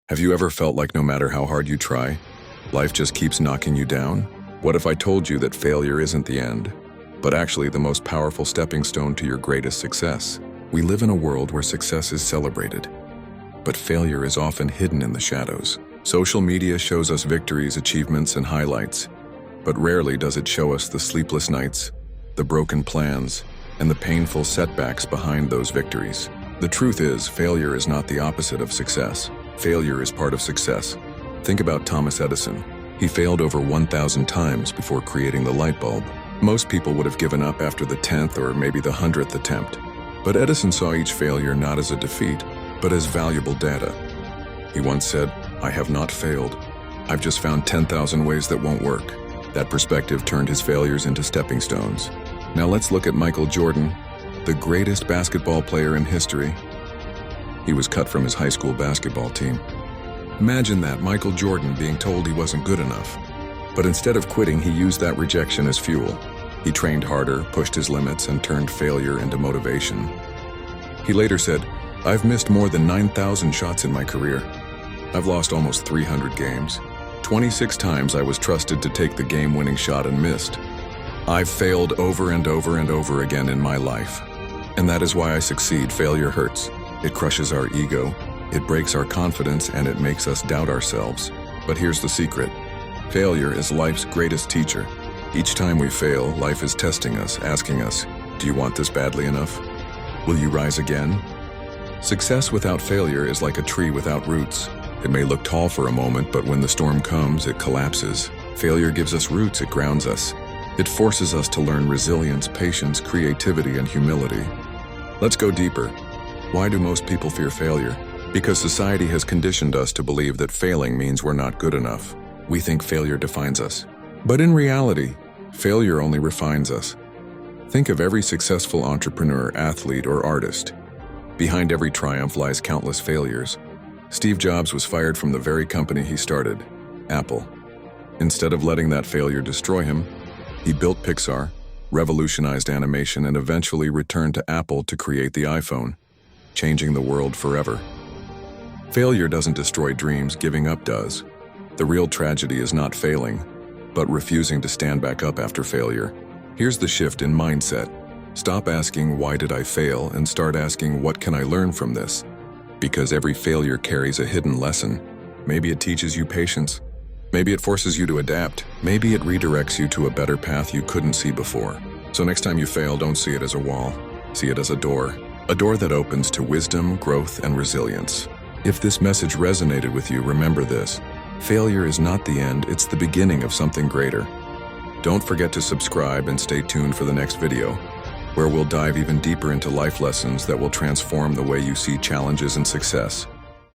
Have you ever felt like no matter how hard you try, life just keeps knocking you down? What if I told you that failure isn't the end, but actually the most powerful stepping stone to your greatest success? We live in a world where success is celebrated, but failure is often hidden in the shadows. Social media shows us victories, achievements, and highlights, but rarely does it show us the sleepless nights, the broken plans, and the painful setbacks behind those victories. The truth is, failure is not the opposite of success. Failure is part of success. Think about Thomas Edison. He failed over 1,000 times before creating the light bulb. Most people would have given up after the 10th or maybe the 100th attempt. But Edison saw each failure not as a defeat, but as valuable data. He once said, "I have not failed. I've just found 10,000 ways that won't work." That perspective turned his failures into stepping stones. Now let's look at Michael Jordan, the greatest basketball player in history. He was cut from his high school basketball team. Imagine that, Michael Jordan being told he wasn't good enough. But instead of quitting, he used that rejection as fuel. He trained harder, pushed his limits, and turned failure into motivation. He later said, "I've missed more than 9,000 shots in my career. I've lost almost 300 games. 26 times I was trusted to take the game-winning shot and missed. I've failed over and over and over again in my life. And that is why I succeed. Failure hurts. It crushes our ego, it breaks our confidence, and it makes us doubt ourselves. But here's the secret. Failure is life's greatest teacher. Each time we fail, life is testing us, asking us, do you want this badly enough? Will you rise again? Success without failure is like a tree without roots. It may look tall for a moment, but when the storm comes, it collapses. Failure gives us roots, it grounds us. It forces us to learn resilience, patience, creativity, and humility. Let's go deeper. Why do most people fear failure? Because society has conditioned us to believe that failing means we're not good enough. We think failure defines us. But in reality, failure only refines us. Think of every successful entrepreneur, athlete, or artist. Behind every triumph lies countless failures. Steve Jobs was fired from the very company he started, Apple. Instead of letting that failure destroy him, he built Pixar, revolutionized animation, and eventually returned to Apple to create the iPhone, changing the world forever. Failure doesn't destroy dreams, giving up does. The real tragedy is not failing, but refusing to stand back up after failure. Here's the shift in mindset. Stop asking, "Why did I fail?" and start asking, "What can I learn from this?" Because every failure carries a hidden lesson. Maybe it teaches you patience. Maybe it forces you to adapt. Maybe it redirects you to a better path you couldn't see before. So next time you fail, don't see it as a wall. See it as a door that opens to wisdom, growth, and resilience. If this message resonated with you, remember this. Failure is not the end, it's the beginning of something greater. Don't forget to subscribe and stay tuned for the next video, where we'll dive even deeper into life lessons that will transform the way you see challenges and success.